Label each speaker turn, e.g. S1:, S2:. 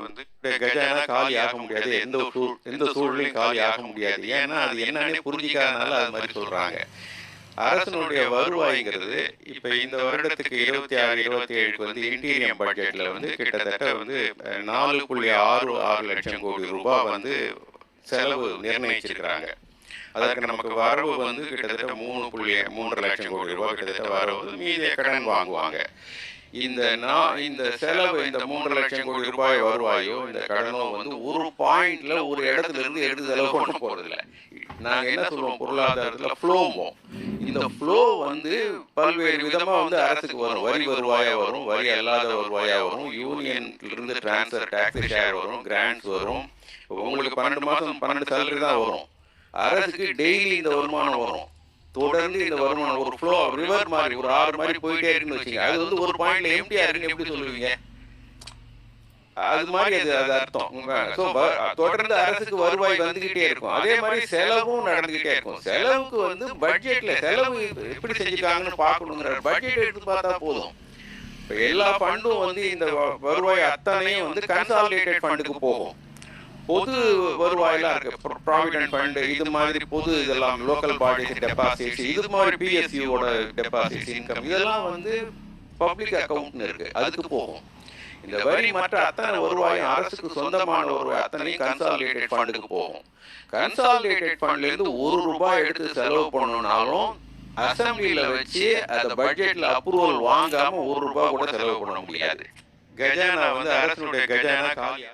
S1: வந்து கஜானா காலி ஆக முடியாது. எந்த சூழலையும் காலி ஆக முடியாது. ஏன்னா, அது என்னன்னே புரிஞ்சிக்காதனால அது மாரி சொல்றாங்க. அரசனுடைய வருவாய்ங்கிறது இப்ப இந்த வருடத்துக்கு 26, 27க்கு வந்து இன்டீரியம் பட்ஜெட்ல வந்து கிட்டத்தட்ட வந்து 4.66 லட்சம் கோடி ரூபாய் வந்து செலவு நிர்ணயிச்சிருக்கிறாங்க. அதற்கு நமக்கு வரவு வந்து கிட்டத்தட்ட 3.3 லட்சம் கோடி ரூபாய் கிட்டத்தட்ட வரவு. மீதிய கடன் வாங்குவாங்க. இந்த செலவு இந்த 3 லட்சம் கோடி ரூபாய் வருவாயோ, இந்த கடனோ வந்து ஒரு பாயிண்ட்ல ஒரு இடத்துல இருந்து எடுத்து செலவு பண்ண போறதில்ல. நாங்க என்ன சொல்லுவோம் பொருளாதாரத்துல ஃப்ளோம்போம். இந்த ஃப்ளோ வந்து பல்வேறு விதமா வந்து அரசுக்கு வரும். வரி வருவாயா வரும், வரி அல்லாத வருவாயா வரும், யூனியன்ல இருந்து டிரான்ஸ்ஃபர் டாக்ஸ் ஷேர் வரும், கிராண்ட்ஸ் வரும். உங்களுக்கு 12 மாசம் 12 சேலரி தான் வரும். அரசுக்கு டெய்லி இந்த வருமானம் வரும். தொடர்ந்து இந்த வருமானம் ஒரு ஃப்ளோ ரிவர் மாதிரி ஒரு ஆறு மாதிரி போயிட்டே இருக்குன்னு வச்சுங்க. அது வந்து ஒரு பாயிண்ட்ல எம்டியா இருக்குன்னு எப்படி சொல்லுவீங்க? அது மாதிரி அது அர்த்தம். ஸோ தொடர்ந்து அரசுக்கு வருவாய் வந்துகிட்டே இருக்கும். அதே மாதிரி செலவும் நடந்துகிட்டே இருக்கும். செலவுக்கு வந்து பட்ஜெட்ல செலவு எப்படி செஞ்சுக்காங்கன்னு பார்க்கணுங்கிற பட்ஜெட் எடுத்து பார்த்தா போதும். இப்போ எல்லா ஃபண்டும் வந்து இந்த வருவாய் அத்தனையும் வந்து கன்சாலிடேட்டட் ஃபண்டுக்கு போகும். பொது வருவாயெல்லாம் இருக்கு. ப்ராவிடென்ட் ஃபண்ட் இது மாதிரி பொது இதெல்லாம் லோக்கல் பாடிஸ் டெபாசிட்ஸ் இது மாதிரி பிஎஸ்யூவோட டெபாசிட்ஸ் இன்கம் இதெல்லாம் வந்து பப்ளிக் அக்கௌண்ட்னு இருக்கு. அதுக்கு போகும். இந்த வரி மற்ற அத்தனை வருவாயும் அரசுக்கு சொந்தமான வருவாய் அத்தனையும் கன்சாலிடேட்டட் ஃபண்டுக்கு போகும். கன்சாலிடேட்டட் ஃபண்ட்ல இருந்து ₹1 எடுத்து செலவு பண்ணணும்னாலும் அசம்பிளில வச்சு அந்த பட்ஜெட்ல அப்ரூவல் வாங்காம ₹1 கூட செலவு பண்ண முடியாது. கஜானா வந்து அரசுடைய கஜானா காலியா